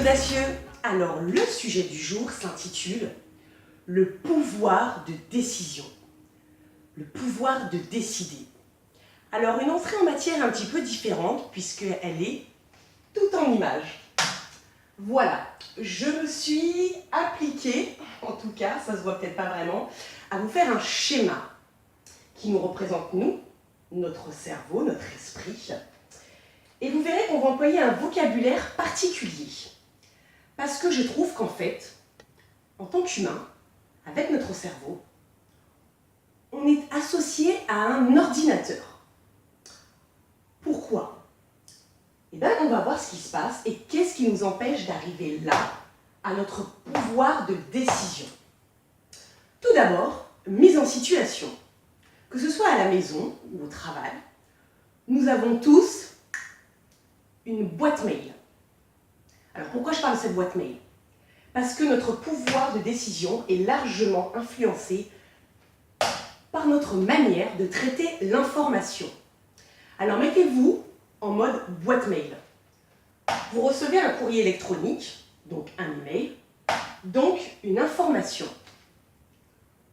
audacieux! Alors, le sujet du jour s'intitule « Le pouvoir de décision ». Le pouvoir de décider. Alors, une entrée en matière un petit peu différente puisqu'elle est tout en images. Voilà, je me suis appliquée, en tout cas, ça se voit peut-être pas vraiment, à vous faire un schéma qui nous représente nous, notre cerveau, notre esprit. Et vous verrez qu'on va employer un vocabulaire particulier. Parce que je trouve qu'en fait, en tant qu'humain, avec notre cerveau, on est associé à un ordinateur. Pourquoi? Eh bien, on va voir ce qui se passe et qu'est-ce qui nous empêche d'arriver là, à notre pouvoir de décision. Tout d'abord, mise en situation. Que ce soit à la maison ou au travail, nous avons tous une boîte mail. Alors pourquoi je parle de cette boîte mail? Parce que notre pouvoir de décision est largement influencé par notre manière de traiter l'information. Alors mettez-vous en mode boîte mail. Vous recevez un courrier électronique, donc un email, donc une information.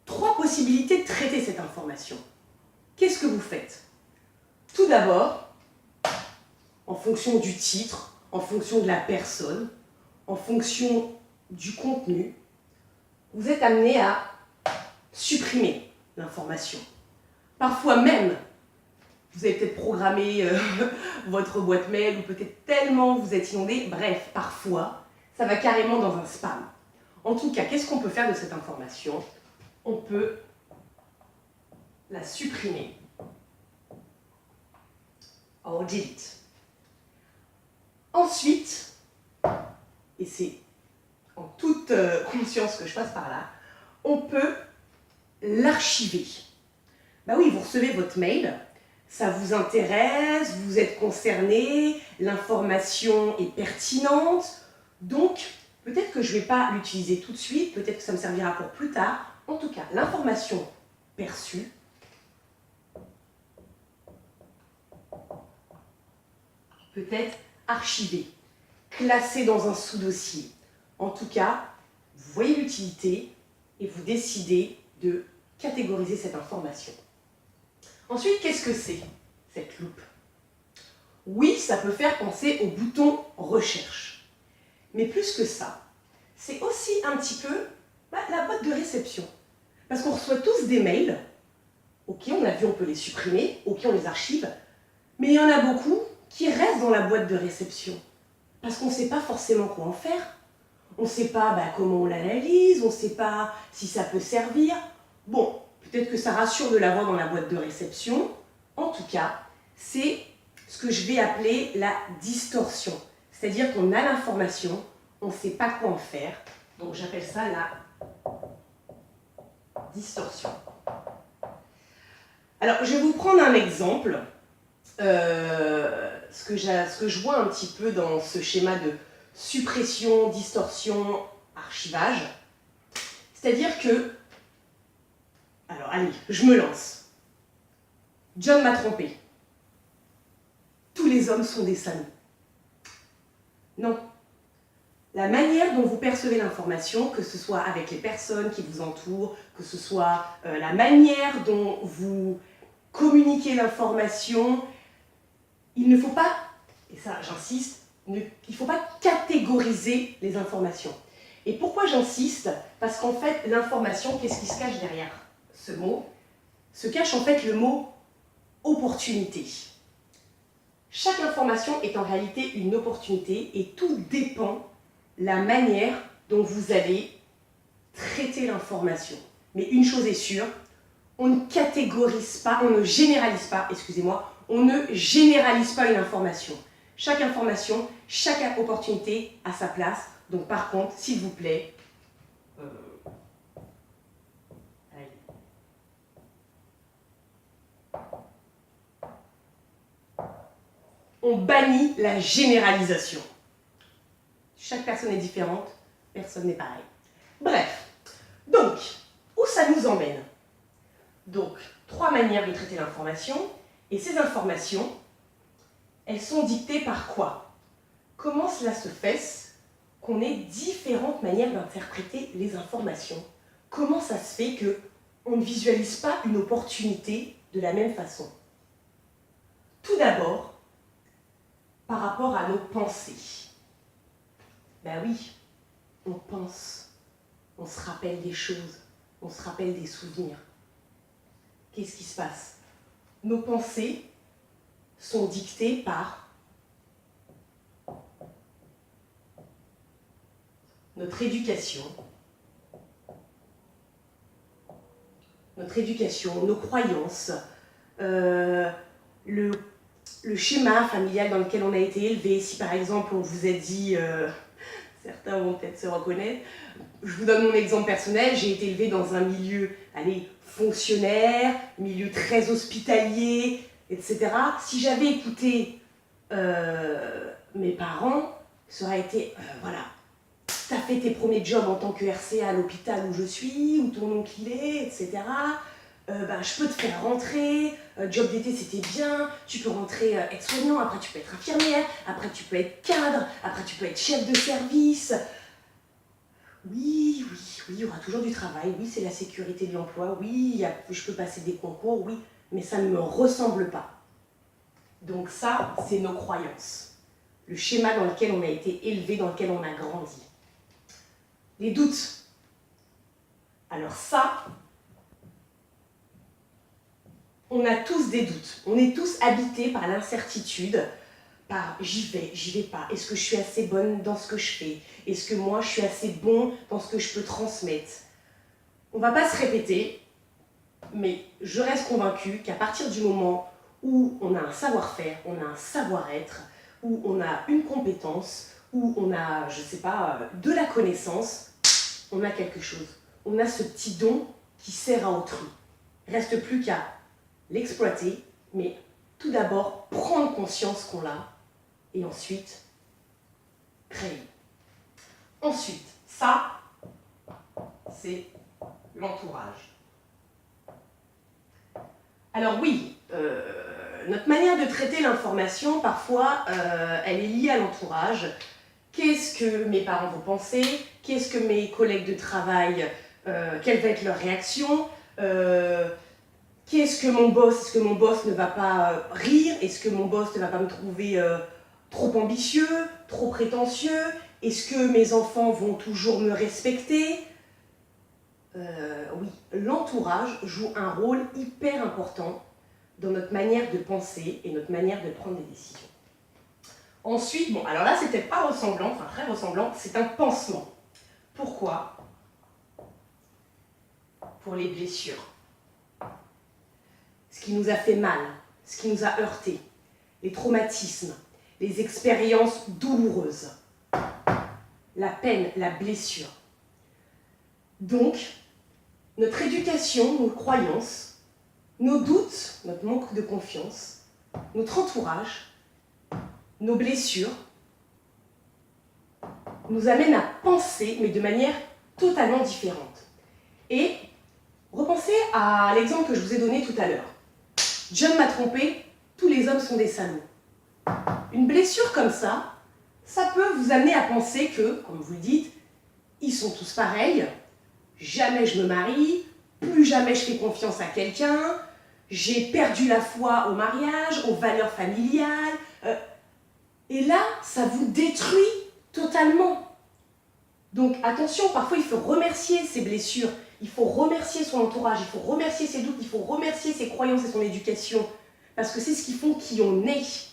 3 possibilités de traiter cette information. Qu'est-ce que vous faites? Tout d'abord, en fonction du titre, en fonction de la personne, en fonction du contenu, vous êtes amené à supprimer l'information. Parfois même, vous avez peut-être programmé votre boîte mail ou peut-être tellement vous êtes inondé. Bref, parfois, ça va carrément dans un spam. En tout cas, qu'est-ce qu'on peut faire de cette information? On peut la supprimer. Or delete. Ensuite, et c'est en toute conscience que je passe par là, on peut l'archiver. Ben oui, vous recevez votre mail, ça vous intéresse, vous êtes concerné, l'information est pertinente, donc peut-être que je ne vais pas l'utiliser tout de suite, peut-être que ça me servira pour plus tard. En tout cas, l'information perçue peut être archivée, classée dans un sous-dossier. En tout cas, vous voyez l'utilité et vous décidez de catégoriser cette information. Ensuite, qu'est-ce que c'est, cette loupe? Oui, ça peut faire penser au bouton « Recherche ». Mais plus que ça, c'est aussi un petit peu la boîte de réception. Parce qu'on reçoit tous des mails. Ok, on a vu, on peut les supprimer. Ok, on les archive. Mais il y en a beaucoup qui restent dans la boîte de réception. Parce qu'on ne sait pas forcément quoi en faire. On ne sait pas comment on l'analyse, on ne sait pas si ça peut servir. Bon, peut-être que ça rassure de l'avoir dans la boîte de réception. En tout cas, c'est ce que je vais appeler la distorsion. C'est-à-dire qu'on a l'information, on ne sait pas quoi en faire. Donc j'appelle ça la distorsion. Alors, je vais vous prendre un exemple. Ce que je vois un petit peu dans ce schéma de suppression, distorsion, archivage. C'est-à-dire que... Alors, allez, je me lance. John m'a trompé. Tous les hommes sont des salauds. Non. La manière dont vous percevez l'information, que ce soit avec les personnes qui vous entourent, que ce soit la manière dont vous communiquez l'information, il ne faut pas, et ça j'insiste, il ne faut pas catégoriser les informations. Et pourquoi j'insiste? Parce qu'en fait, l'information, qu'est-ce qui se cache derrière ce mot? Se cache en fait le mot opportunité. Chaque information est en réalité une opportunité et tout dépend de la manière dont vous allez traiter l'information. Mais une chose est sûre, on ne catégorise pas, on ne généralise pas, excusez-moi, on ne généralise pas une information. Chaque information, chaque opportunité a sa place. Donc par contre, s'il vous plaît, on bannit la généralisation. Chaque personne est différente, personne n'est pareil. Bref, donc, où ça nous emmène? Donc, 3 manières de traiter l'information, et ces informations, elles sont dictées par quoi? Comment cela se fait qu'on ait différentes manières d'interpréter les informations. Comment ça se fait qu'on ne visualise pas une opportunité de la même façon? Tout d'abord, par rapport à nos pensées. Ben oui, on pense, on se rappelle des choses, on se rappelle des souvenirs. Qu'est-ce qui se passe? Nos pensées sont dictées par notre éducation, nos croyances, le schéma familial dans lequel on a été élevé. Si par exemple on vous a dit, certains vont peut-être se reconnaître, je vous donne mon exemple personnel, j'ai été élevée dans un milieu, fonctionnaire, milieu très hospitalier, etc. Si j'avais écouté mes parents, ça aurait été, voilà, t'as fait tes premiers jobs en tant que RCA à l'hôpital où je suis, où ton oncle il est, etc. Je peux te faire rentrer, job d'été c'était bien, tu peux rentrer aide-soignant, après tu peux être infirmière, après tu peux être cadre, après tu peux être chef de service. Oui, il y aura toujours du travail, oui, c'est la sécurité de l'emploi, oui, je peux passer des concours, oui, mais ça ne me ressemble pas. Donc ça, c'est nos croyances. Le schéma dans lequel on a été élevé, dans lequel on a grandi. Les doutes. Alors ça, on a tous des doutes. On est tous habités par l'incertitude, par j'y vais pas. Est-ce que je suis assez bonne dans ce que je fais? Est-ce que moi, je suis assez bon dans ce que je peux transmettre? On va pas se répéter, mais je reste convaincue qu'à partir du moment où on a un savoir-faire, on a un savoir-être, où on a une compétence, où on a, je sais pas, de la connaissance, on a quelque chose. On a ce petit don qui sert à autrui. Il ne reste plus qu'à l'exploiter, mais tout d'abord prendre conscience qu'on l'a, et ensuite créer. Ensuite, ça, c'est l'entourage. Alors oui, notre manière de traiter l'information, parfois, elle est liée à l'entourage. Qu'est-ce que mes parents vont penser? Qu'est-ce que mes collègues de travail, quelle va être leur réaction? Qu'est-ce que mon boss? Est-ce que mon boss ne va pas rire? Est-ce que mon boss ne va pas me trouver trop ambitieux, trop prétentieux? Est-ce que mes enfants vont toujours me respecter? Oui, l'entourage joue un rôle hyper important dans notre manière de penser et notre manière de prendre des décisions. Ensuite, bon, alors là, c'est peut-être pas ressemblant, enfin très ressemblant, c'est un pansement. Pourquoi? Pour les blessures. Ce qui nous a fait mal, ce qui nous a heurté, les traumatismes, les expériences douloureuses, la peine, la blessure. Donc, notre éducation, nos croyances, nos doutes, notre manque de confiance, notre entourage, nos blessures, nous amènent à penser, mais de manière totalement différente. Et repensez à l'exemple que je vous ai donné tout à l'heure. John m'a trompé, tous les hommes sont des salauds. Une blessure comme ça peut vous amener à penser que, comme vous le dites, ils sont tous pareils, jamais je me marie, plus jamais je fais confiance à quelqu'un, j'ai perdu la foi au mariage, aux valeurs familiales. Et là, ça vous détruit totalement. Donc attention, parfois il faut remercier ses blessures, il faut remercier son entourage, il faut remercier ses doutes, il faut remercier ses croyances et son éducation, parce que c'est ce qui font qui on est.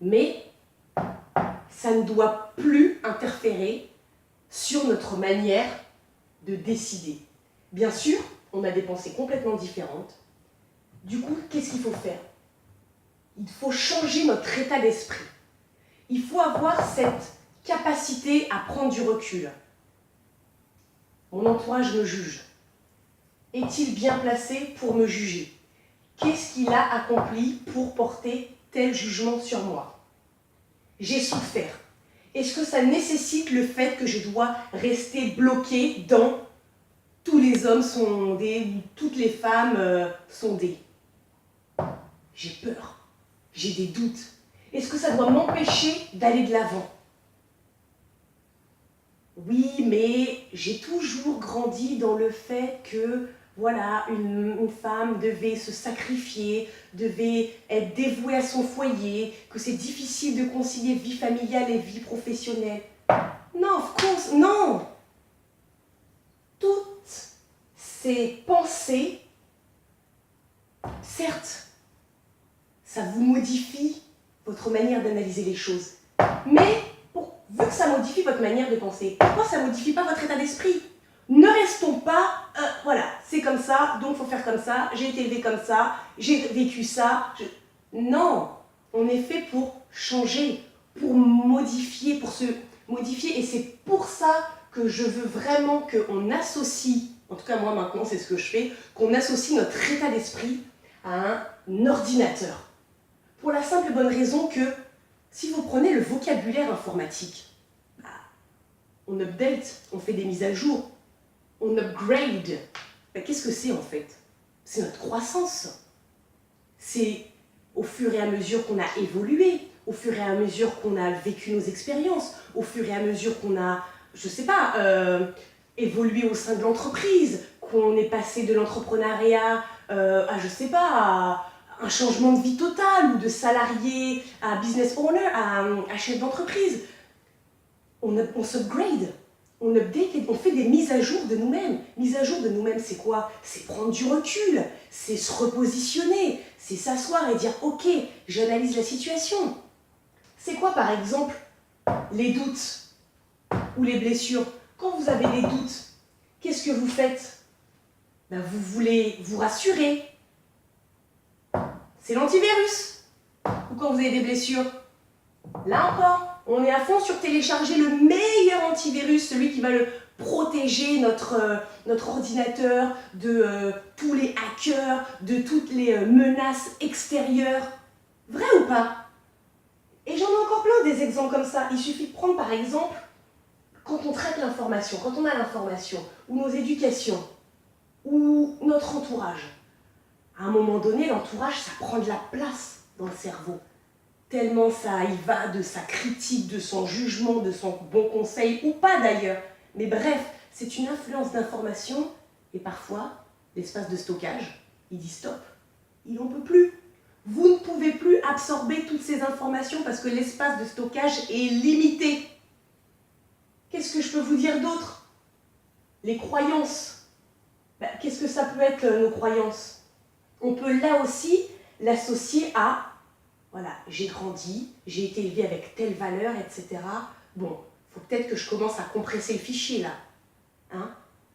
Mais ça ne doit plus interférer sur notre manière de décider. Bien sûr, on a des pensées complètement différentes. Du coup, qu'est-ce qu'il faut faire? Il faut changer notre état d'esprit. Il faut avoir cette capacité à prendre du recul. Mon entourage me juge. Est-il bien placé pour me juger? Qu'est-ce qu'il a accompli pour porter tel jugement sur moi? J'ai souffert. Est-ce que ça nécessite le fait que je dois rester bloquée dans tous les hommes sont des ou toutes les femmes sont des? J'ai peur. J'ai des doutes. Est-ce que ça doit m'empêcher d'aller de l'avant? oui, mais j'ai toujours grandi dans le fait que voilà, une femme devait se sacrifier, devait être dévouée à son foyer, que c'est difficile de concilier vie familiale et vie professionnelle. Non, of course, non. Toutes ces pensées, certes, ça vous modifie votre manière d'analyser les choses. Mais, vu que ça modifie votre manière de penser, pourquoi ça ne modifie pas votre état d'esprit? Ne restons pas, voilà, c'est comme ça, donc il faut faire comme ça, j'ai été élevé comme ça, j'ai vécu ça. Non, on est fait pour changer, pour modifier, pour se modifier. Et c'est pour ça que je veux vraiment qu'on associe, en tout cas moi maintenant c'est ce que je fais, qu'on associe notre état d'esprit à un ordinateur. Pour la simple et bonne raison que si vous prenez le vocabulaire informatique, on update, on fait des mises à jour, on upgrade. Qu'est-ce que c'est en fait? C'est notre croissance. C'est au fur et à mesure qu'on a évolué, au fur et à mesure qu'on a vécu nos expériences, au fur et à mesure qu'on a, je sais pas, évolué au sein de l'entreprise, qu'on est passé de l'entrepreneuriat à, je sais pas, à un changement de vie total, ou de salarié à business owner, à chef d'entreprise. On s'upgrade, on update, on fait des mises à jour de nous-mêmes. Mise à jour de nous-mêmes, c'est quoi? C'est prendre du recul, c'est se repositionner, c'est s'asseoir et dire « Ok, j'analyse la situation ». C'est quoi par exemple les doutes ou les blessures? Quand vous avez des doutes, qu'est-ce que vous faites? Vous voulez vous rassurer. C'est l'antivirus. Ou quand vous avez des blessures, là encore, on est à fond sur télécharger le meilleur antivirus, celui qui va le protéger notre ordinateur de tous les hackers, de toutes les menaces extérieures. Vrai ou pas? Et j'en ai encore plein des exemples comme ça. Il suffit de prendre par exemple, quand on traite l'information, quand on a l'information, ou nos éducations, ou notre entourage. À un moment donné, l'entourage, ça prend de la place dans le cerveau. Tellement ça y va de sa critique, de son jugement, de son bon conseil, ou pas d'ailleurs. Mais bref, c'est une influence d'information, et parfois, l'espace de stockage, il dit stop, il n'en peut plus. Vous ne pouvez plus absorber toutes ces informations parce que l'espace de stockage est limité. Qu'est-ce que je peux vous dire d'autre? Les croyances. Qu'est-ce que ça peut être, nos croyances? On peut là aussi l'associer à voilà, j'ai grandi, j'ai été élevée avec telle valeur, etc. Bon, il faut peut-être que je commence à compresser le fichier là. Hein?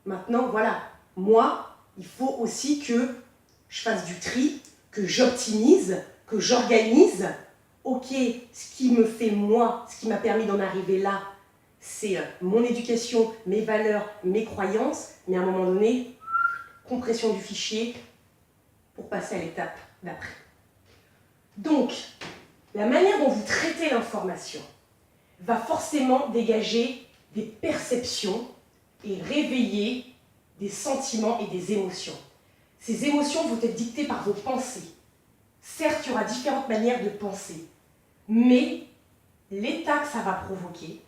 Maintenant, voilà, moi, il faut aussi que je fasse du tri, que j'optimise, que j'organise. Ok, ce qui me fait moi, ce qui m'a permis d'en arriver là, c'est mon éducation, mes valeurs, mes croyances, mais à un moment donné, compression du fichier pour passer à l'étape d'après. Donc, la manière dont vous traitez l'information va forcément dégager des perceptions et réveiller des sentiments et des émotions. Ces émotions vont être dictées par vos pensées. Certes, il y aura différentes manières de penser, mais l'état que ça va provoquer,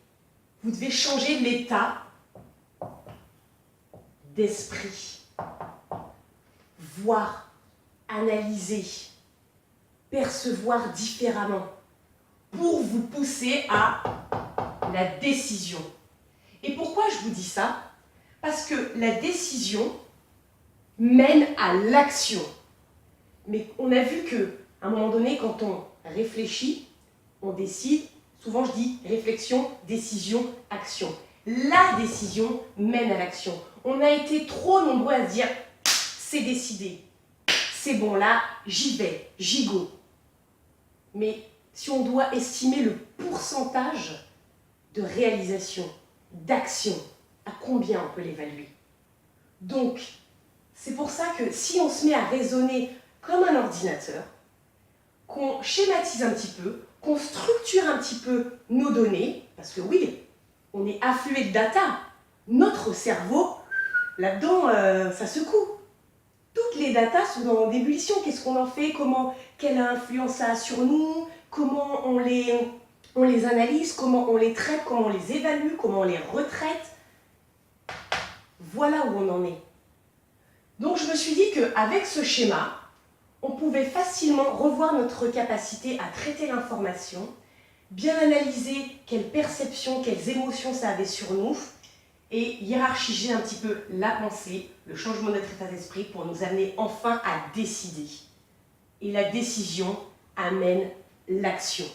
vous devez changer l'état d'esprit. Voir, analyser, percevoir différemment pour vous pousser à la décision. Et pourquoi je vous dis ça? Parce que la décision mène à l'action. Mais on a vu qu'à un moment donné, quand on réfléchit, on décide. Souvent, je dis réflexion, décision, action. La décision mène à l'action. On a été trop nombreux à se dire « c'est décidé, c'est bon là, j'y vais, j'y go ». Mais si on doit estimer le pourcentage de réalisation, d'action, à combien on peut l'évaluer? Donc, c'est pour ça que si on se met à raisonner comme un ordinateur, qu'on schématise un petit peu, qu'on structure un petit peu nos données, parce que oui, on est afflué de data, notre cerveau, là-dedans, ça secoue. Toutes les datas sont en ébullition. Qu'est-ce qu'on en fait? Quelle influence ça a sur nous? Comment on les analyse? Comment on les traite? Comment on les évalue? Comment on les retraite? Voilà où on en est. Donc je me suis dit qu'avec ce schéma, on pouvait facilement revoir notre capacité à traiter l'information, bien analyser quelles perceptions, quelles émotions ça avait sur nous, et hiérarchiser un petit peu la pensée, le changement de notre état d'esprit pour nous amener enfin à décider. Et la décision amène l'action.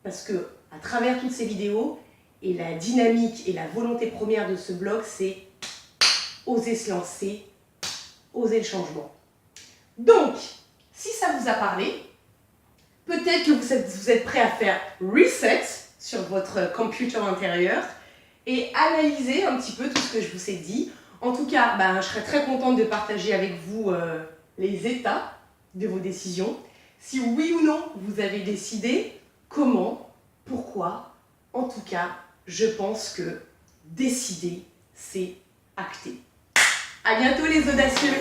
Parce que à travers toutes ces vidéos, et la dynamique et la volonté première de ce blog, c'est oser se lancer, oser le changement. Donc, si ça vous a parlé, peut-être que vous êtes prêt à faire reset sur votre computer intérieur et analyser un petit peu tout ce que je vous ai dit. En tout cas, je serais très contente de partager avec vous les états de vos décisions. Si oui ou non vous avez décidé, comment, pourquoi. En tout cas, je pense que décider, c'est acter. À bientôt les audacieux!